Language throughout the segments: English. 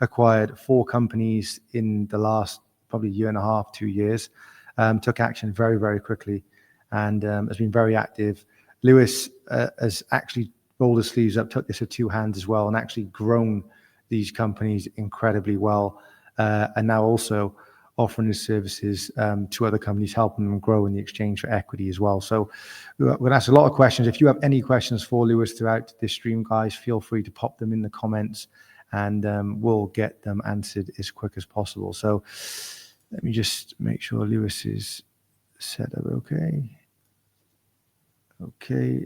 acquired 4 companies in the last probably year and a half, 2 years. Took action very, very quickly, and has been very active. Lewis has actually rolled his sleeves up, took this with 2 hands as well, and actually grown these companies incredibly well, and now also offering his services to other companies, helping them grow in the exchange for equity as well. So we're going to ask a lot of questions. If you have any questions for Lewis throughout this stream, guys, feel free to pop them in the comments, and we'll get them answered as quick as possible. So let me just make sure Lewis is set up okay. Okay.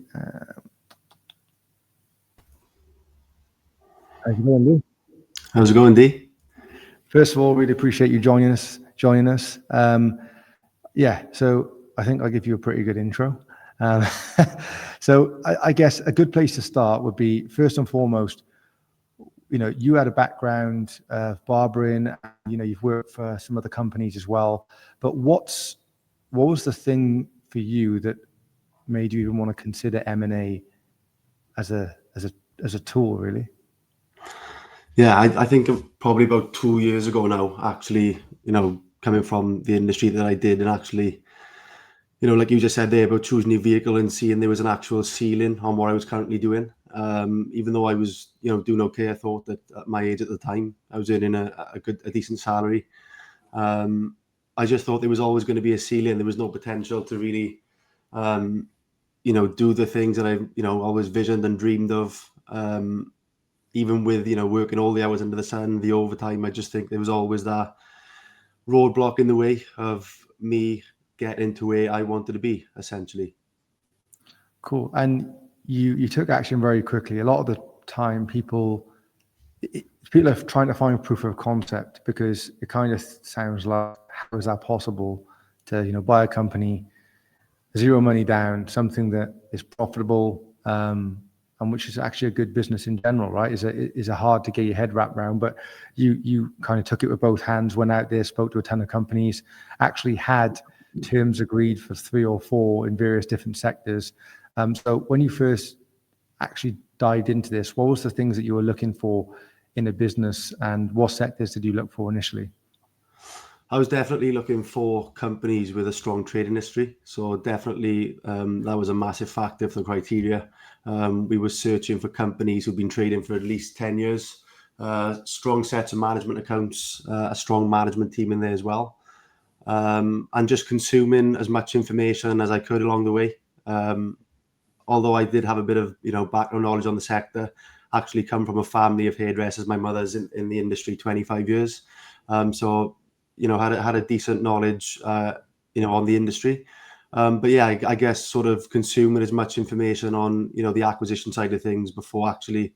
How's it going, Lou? How's it going, D? First of all, really appreciate you joining us. Yeah, so I think I'll give you a pretty good intro. So I guess a good place to start would be, first and foremost, you had a background of barbering, you've worked for some other companies as well. But what was the thing for you that made you even want to consider M&A as a tool, really? Yeah, I think probably about 2 years ago now, actually, coming from the industry that I did, and actually, like you just said there about choosing your vehicle and seeing there was an actual ceiling on what I was currently doing. Even though I was, doing okay, I thought that at my age at the time, I was earning a decent salary. I just thought there was always going to be a ceiling. There was no potential to really, do the things that I, always visioned and dreamed of. Even with, working all the hours under the sun, the overtime, I just think there was always that roadblock in the way of me getting to where I wanted to be, essentially. Cool. And you took action very quickly. A lot of the time people are trying to find proof of concept, because it kind of sounds like, how is that possible to, buy a company, zero money down, something that is profitable, and which is actually a good business in general, right? Is a hard to get your head wrapped around, but you kind of took it with both hands, went out there, spoke to a ton of companies, actually had terms agreed for 3 or 4 in various different sectors. So when you first actually dived into this, what was the things that you were looking for in a business, and what sectors did you look for initially? I was definitely looking for companies with a strong trading history. So definitely that was a massive factor for the criteria. We were searching for companies who've been trading for at least 10 years, strong sets of management accounts, a strong management team in there as well, and just consuming as much information as I could along the way. Although I did have a bit of background knowledge on the sector, actually come from a family of hairdressers. My mother's in the industry 25 years. So had a decent knowledge, on the industry. But yeah, I guess sort of consuming as much information on, the acquisition side of things before actually,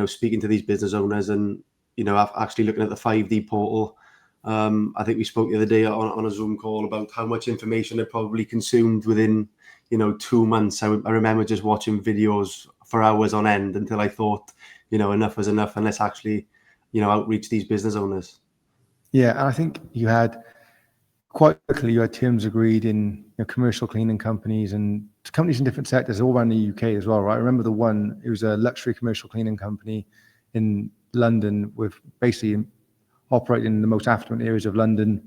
speaking to these business owners, and, actually looking at the 5D portal. I think we spoke the other day on a Zoom call about how much information I probably consumed within, 2 months. I remember just watching videos for hours on end until I thought, enough was enough, and let's actually, outreach these business owners. Yeah, and I think you had quite quickly, you had terms agreed in commercial cleaning companies and companies in different sectors all around the UK as well, right? I remember it was a luxury commercial cleaning company in London, with basically operating in the most affluent areas of London,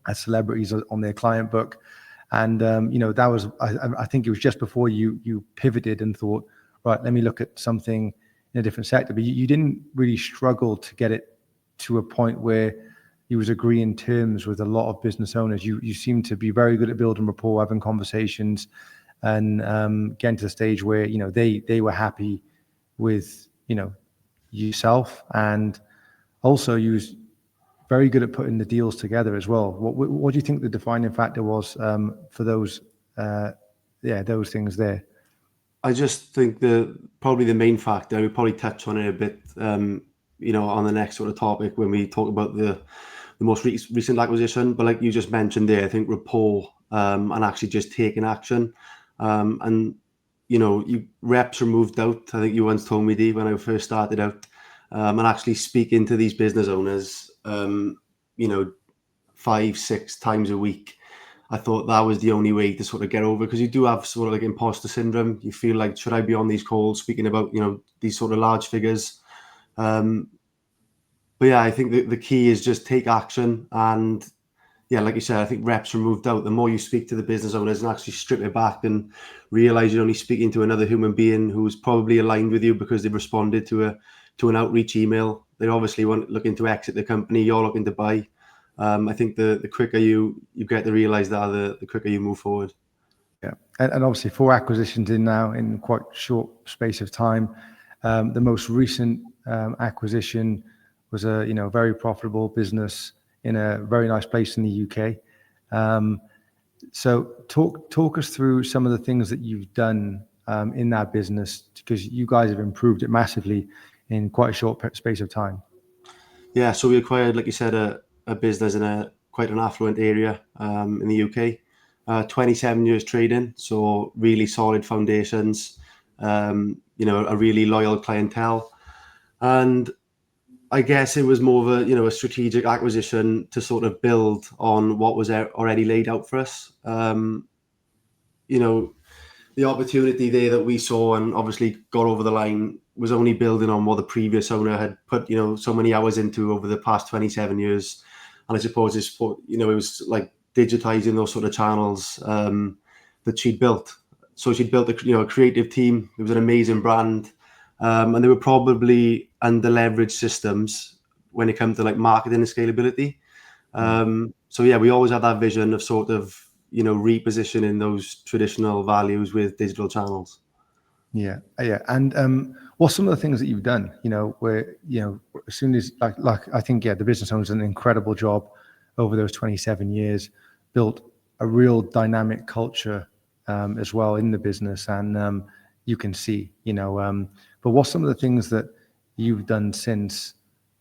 as celebrities on their client book. And, that was, I think it was just before you pivoted and thought, right, let me look at something in a different sector. But you didn't really struggle to get it to a point where you was agreeing terms with a lot of business owners. You seem to be very good at building rapport, having conversations, and getting to the stage where they were happy with yourself, and also you was very good at putting the deals together as well. What do you think the defining factor was for those things there? I just think probably the main factor, we probably touch on it a bit, on the next sort of topic when we talk about the most recent acquisition. But like you just mentioned there, I think rapport, and actually just taking action, and reps are moved out. I think you once told me, D, when I first started out, and actually speaking to these business owners, 5-6 times a week. I thought that was the only way to sort of get over, because you do have sort of like imposter syndrome. You feel like, should I be on these calls speaking about these sort of large figures? But yeah, I think the key is just take action. And yeah, like you said, I think reps removed out. The more you speak to the business owners and actually strip it back and realize you're only speaking to another human being who's probably aligned with you because they've responded to an outreach email. They obviously want looking to exit the company. You're looking to buy. I think the quicker you get to realize that, the quicker you move forward. Yeah, and obviously 4 acquisitions in now in quite short space of time. The most recent acquisition was a very profitable business in a very nice place in the UK. So talk us through some of the things that you've done in that business, because you guys have improved it massively in quite a short space of time. Yeah, so we acquired, like you said, a business in a quite an affluent area in the UK. 27 years trading, so really solid foundations. A really loyal clientele, and I guess it was more of a strategic acquisition to sort of build on what was already laid out for us. You know, the opportunity there that we saw and obviously got over the line was only building on what the previous owner had put, so many hours into over the past 27 years. And I suppose it was like digitizing those sort of channels that she'd built. So she'd built a creative team. It was an amazing brand. And they were probably under leveraged systems when it comes to like marketing and scalability. So yeah, we always had that vision of sort of, repositioning those traditional values with digital channels. Yeah. And what's some of the things that you've done? Where as soon as like I think the business owner's done an incredible job over those 27 years, built a real dynamic culture as well in the business, and you can see, But what's some of the things that you've done since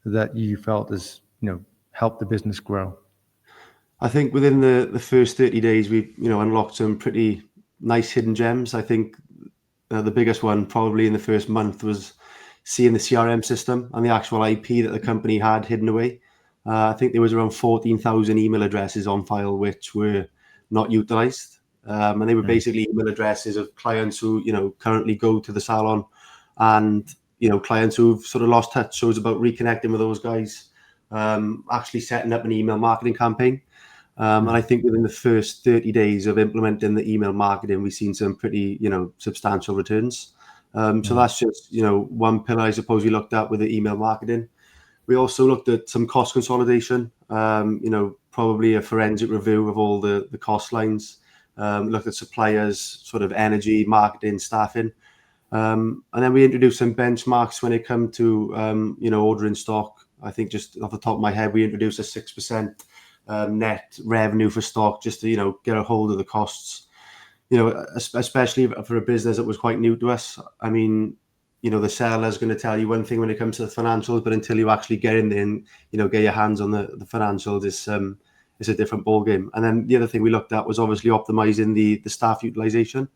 that you felt has helped the business grow? I think within the first 30 days, we've, unlocked some pretty nice hidden gems. I think the biggest one probably in the first month was seeing the CRM system and the actual IP that the company had hidden away. I think there was around 14,000 email addresses on file which were not utilized. And they were basically email addresses of clients who, currently go to the salon, and, clients who've sort of lost touch. So it was about reconnecting with those guys, actually setting up an email marketing campaign. And I think within the first 30 days of implementing the email marketing, we've seen some pretty, substantial returns. So that's just, one pillar, I suppose, we looked at with the email marketing. We also looked at some cost consolidation, probably a forensic review of all the cost lines, looked at suppliers, sort of energy, marketing, staffing. And then we introduced some benchmarks when it come to, ordering stock. I think just off the top of my head, we introduced a 6% net revenue for stock just to, get a hold of the costs, especially for a business that was quite new to us. I mean, the seller's going to tell you one thing when it comes to the financials, but until you actually get in there and, get your hands on the financials, it's a different ballgame. And then the other thing we looked at was obviously optimizing the staff utilization.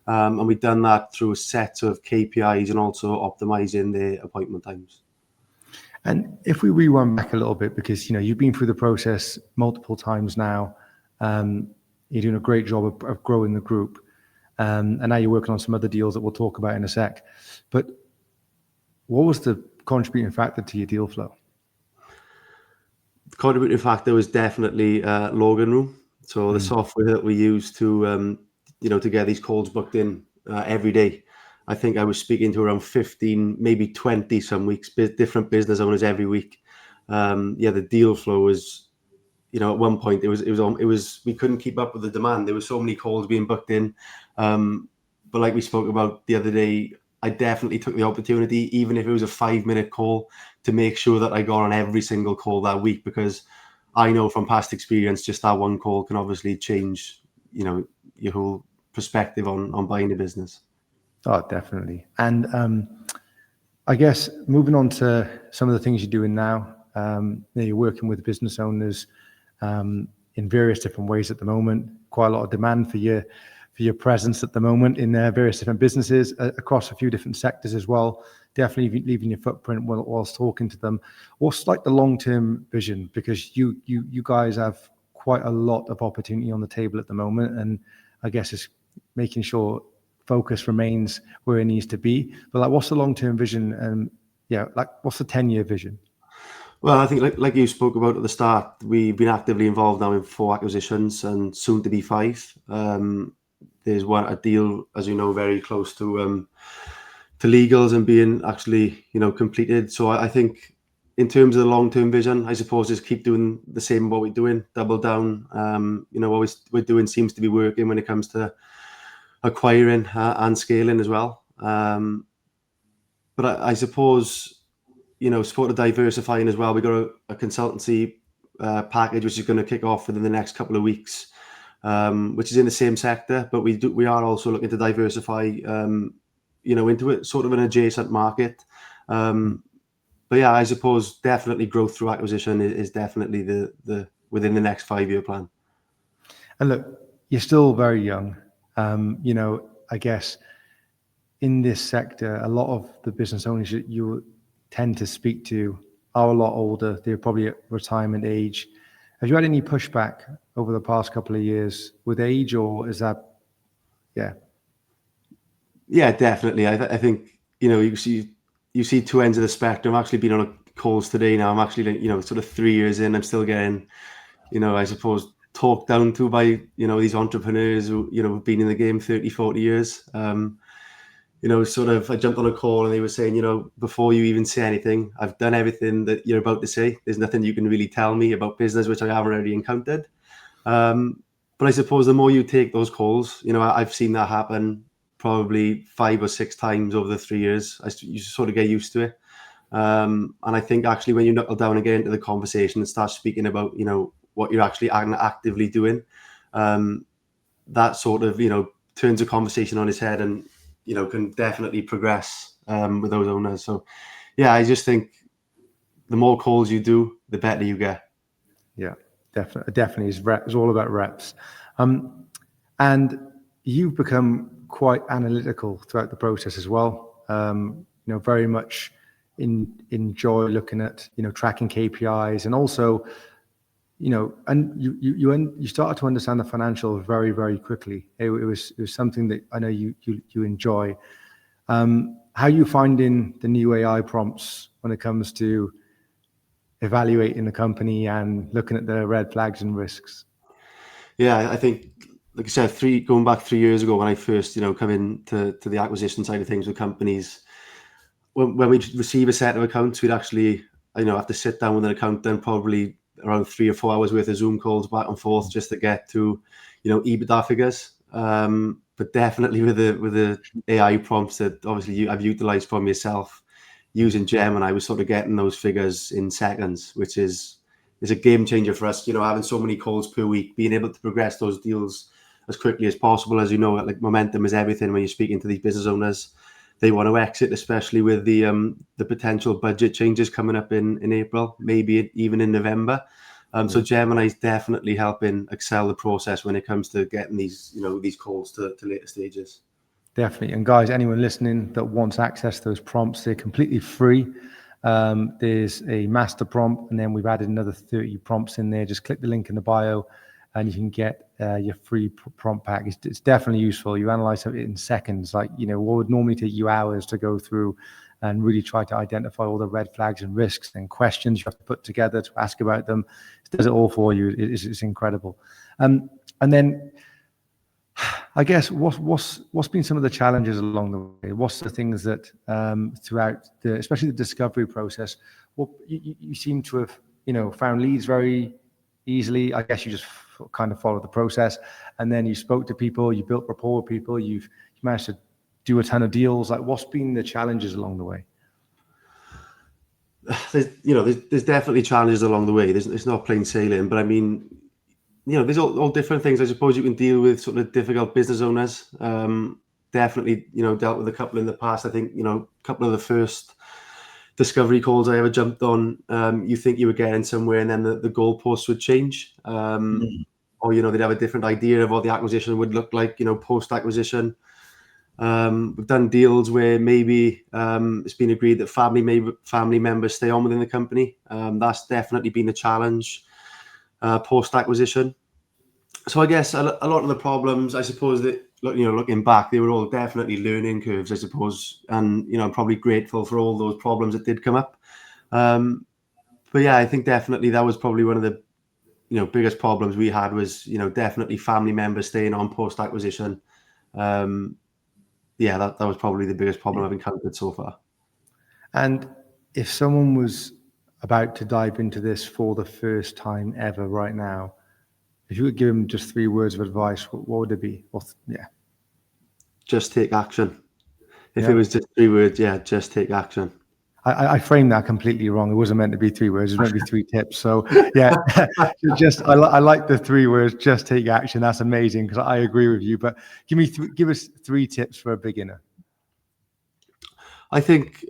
And we've done that through a set of KPIs and also optimizing the appointment times. And if we rewind back a little bit, because you've been through the process multiple times now, you're doing a great job of growing the group, and now you're working on some other deals that we'll talk about in a sec. But what was the contributing factor to your deal flow? The contributing factor was definitely Logan Room. So the software that we use to to get these calls booked in every day. I think I was speaking to around 15, maybe 20 some weeks, different business owners every week. The deal flow was, at one point we couldn't keep up with the demand. There were so many calls being booked in. But like we spoke about the other day, I definitely took the opportunity, even if it was a 5-minute call, to make sure that I got on every single call that week, because I know from past experience, just that one call can obviously change, your whole perspective on buying a business. Oh, definitely. And I guess moving on to some of the things you're doing now, you're working with business owners in various different ways at the moment. Quite a lot of demand for your presence at the moment in various different businesses across a few different sectors as well. Definitely leaving your footprint whilst talking to them. What's like the long-term vision? Because you guys have quite a lot of opportunity on the table at the moment, and I guess it's making sure focus remains where it needs to be. But like, what's the long-term vision? And what's the 10-year vision? Well, I think like you spoke about at the start, we've been actively involved now in 4 acquisitions and soon to be 5. There's a deal, as you know, very close to legals and being actually, completed. So I think in terms of the long-term vision, I suppose just keep doing the same what we're doing, double down. What we're doing seems to be working when it comes to acquiring and scaling as well. But I suppose, sort of diversifying as well. We got a consultancy package which is going to kick off within the next couple of weeks, which is in the same sector, but we are also looking to diversify, into it, sort of an adjacent market. But yeah, I suppose definitely growth through acquisition is definitely the within the next 5-year plan. And look, you're still very young. I guess in this sector, a lot of the business owners that you tend to speak to are a lot older. They're probably at retirement age. Have you had any pushback over the past couple of years with age, or is that, yeah? Yeah, definitely. I think, you see 2 ends of the spectrum. I've actually been on calls today now. I'm actually, sort of 3 years in. I'm still getting, I suppose, talked down to by, these entrepreneurs who, have been in the game 30, 40 years. Sort of, I jumped on a call and they were saying, before you even say anything, I've done everything that you're about to say. There's nothing you can really tell me about business, which I haven't already encountered. But I suppose the more you take those calls, I've seen that happen probably 5 or 6 times over the 3 years. You sort of get used to it. And I think actually when you knuckle down and get into the conversation and start speaking about, what you're actually actively doing, that sort of, turns a conversation on its head and, can definitely progress with those owners. So, yeah, I just think the more calls you do, the better you get. Yeah, definitely. It's all about reps. And you've become quite analytical throughout the process as well. Very much enjoy looking at, tracking KPIs, and also, and you started to understand the financials very, very quickly. It was something that I know you enjoy. How are you finding the new AI prompts when it comes to evaluating the company and looking at the red flags and risks? Yeah, I think, like I said, going back 3 years ago when I first, come into the acquisition side of things with companies, when we'd receive a set of accounts, we'd actually, have to sit down with an accountant, probably around 3 or 4 hours worth of Zoom calls back and forth just to get to, EBITDA figures. But definitely with the AI prompts that obviously I've utilized from yourself, using Gemini, was sort of getting those figures in seconds, which is a game changer for us. Having so many calls per week, being able to progress those deals as quickly as possible. As you know, like, momentum is everything when you're speaking to these business owners. They want to exit, especially with the potential budget changes coming up in April, maybe even in November. So Gemini is definitely helping excel the process when it comes to getting these calls to later stages. Definitely. And guys, anyone listening that wants access to those prompts, they're completely free. There's a master prompt, and then we've added another 30 prompts in there. Just click the link in the bio and you can get your free prompt pack. It's definitely useful. You analyze it in seconds, like, what would normally take you hours to go through and really try to identify all the red flags and risks and questions you have to put together to ask about them. It does it all for you. It's incredible. And then I guess what's been some of the challenges along the way? What's the things that throughout especially the discovery process, what you seem to have found leads very easily? I guess you just kind of followed the process, and then you spoke to people, you built rapport with people, you managed to do a ton of deals. Like, what's been the challenges along the way? There's definitely challenges along the way. It's not plain sailing, but I mean, there's all different things. I suppose you can deal with sort of difficult business owners. Definitely, dealt with a couple in the past. I think, a couple of the first discovery calls I ever jumped on, you think you were getting somewhere, and then the goalposts would change. Or, they'd have a different idea of what the acquisition would look like, post-acquisition. We've done deals where maybe it's been agreed that family members stay on within the company. That's definitely been a challenge post-acquisition. So I guess a lot of the problems, I suppose that, looking back, they were all definitely learning curves, I suppose. And, I'm probably grateful for all those problems that did come up. But yeah, I think definitely that was probably one of the biggest problems we had was definitely family members staying on post acquisition. Yeah, that was probably the biggest problem I've encountered so far. And if someone was about to dive into this for the first time ever right now, if you could give them just 3 words of advice, what would it be? Just take action. If Yeah. it was just 3 words, yeah, just take action. I framed that completely wrong. It wasn't meant to be 3 words. It was meant to be 3 tips. So yeah, I like the 3 words. Just take action. That's amazing because I agree with you. But give us 3 tips for a beginner. I think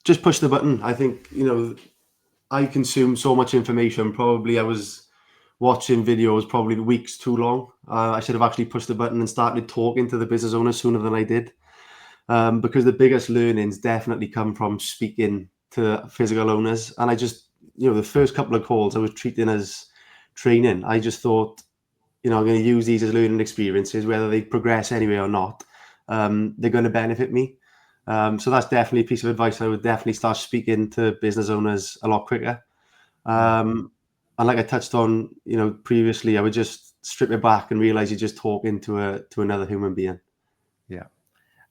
just push the button. I think I consume so much information. Probably I was watching videos probably weeks too long. I should have actually pushed the button and started talking to the business owner sooner than I did. Because the biggest learnings definitely come from speaking to physical owners. And I just, the first couple of calls I was treating as training. I just thought, I'm going to use these as learning experiences, whether they progress anyway or not. They're going to benefit me. So that's definitely a piece of advice. I would definitely start speaking to business owners a lot quicker. And like I touched on, previously, I would just strip it back and realize you're just talking to another human being. Yeah.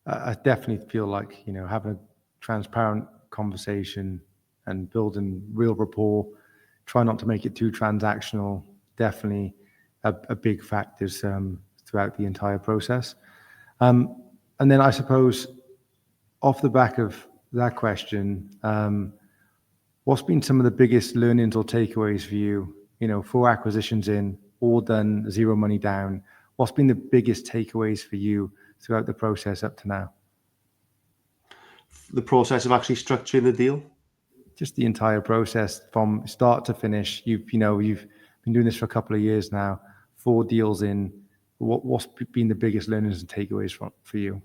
I definitely feel like, having a transparent conversation and building real rapport, try not to make it too transactional, definitely a big factors throughout the entire process. And then I suppose off the back of that question, what's been some of the biggest learnings or takeaways for you, 4 acquisitions in, all done, 0 money down? What's been the biggest takeaways for you throughout the process up to now? The process of actually structuring the deal? Just the entire process from start to finish. You've been doing this for a couple of years now, 4 deals in. What's been the biggest learnings and takeaways for you?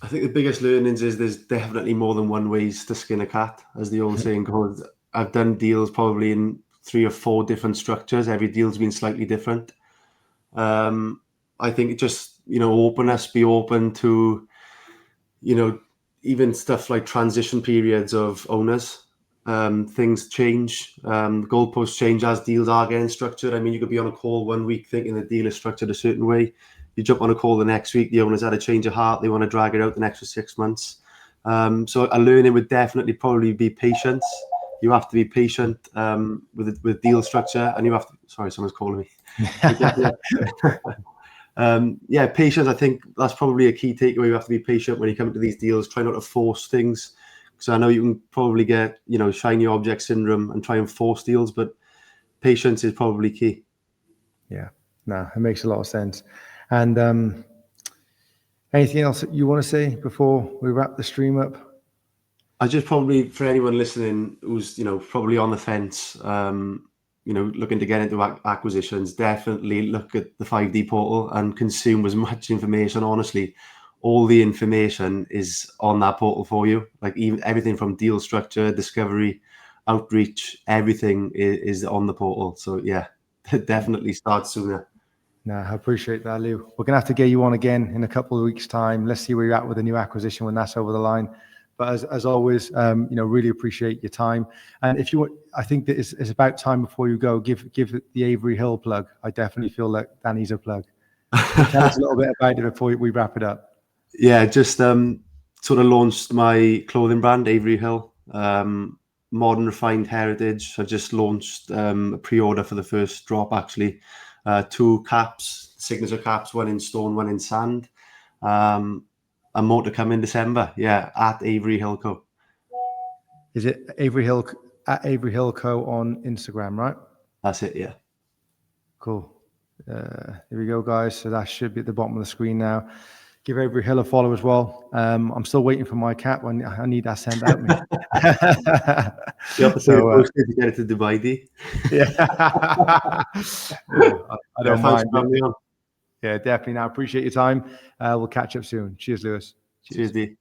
I think the biggest learnings is there's definitely more than one ways to skin a cat, as the old saying goes. I've done deals probably in 3 or 4 different structures. Every deal's been slightly different. I think just, openness, be open to, even stuff like transition periods of owners. Things change, goalposts change as deals are getting structured. I mean, you could be on a call one week thinking the deal is structured a certain way. You jump on a call the next week, the owner's had a change of heart, they want to drag it out the next 6 months. So a learning would definitely probably be patience. You have to be patient with deal structure, and you have to. Sorry, someone's calling me. Patience. I think that's probably a key takeaway. You have to be patient when you come to these deals. Try not to force things, because I know you can probably get shiny object syndrome and try and force deals, but patience is probably key. Yeah, no, it makes a lot of sense. And anything else that you want to say before we wrap the stream up? I just probably, for anyone listening who's probably on the fence, looking to get into acquisitions, definitely look at the 5D portal and consume as much information. Honestly, all the information is on that portal for you. Like even everything from deal structure, discovery, outreach, everything is on the portal. So yeah, definitely start sooner. No, I appreciate that, Lou. We're going to have to get you on again in a couple of weeks' time. Let's see where you're at with a new acquisition when that's over the line. But as always, really appreciate your time. And if you want, I think that it's about time before you go, give the Avery Hill plug. I definitely feel like that needs a plug. Tell us a little bit about it before we wrap it up. Yeah, just sort of launched my clothing brand, Avery Hill. Modern refined heritage. I just launched a pre-order for the first drop, actually. 2 caps, signature caps, 1 in stone, 1 in sand. And more to come in December. Yeah, at Avery Hill Co. Is it Avery Hill at Avery Hill Co on Instagram, right? That's it. Yeah. Cool. Here we go, guys. So that should be at the bottom of the screen now. Give Avery Hill a follow as well. I'm still waiting for my cap. I need that sent out me. You have to say posted to get it to Dubai, D. Yeah. I don't mind. Me on. Yeah, definitely. Now, appreciate your time. We'll catch up soon. Cheers, Lewis. Cheers, D.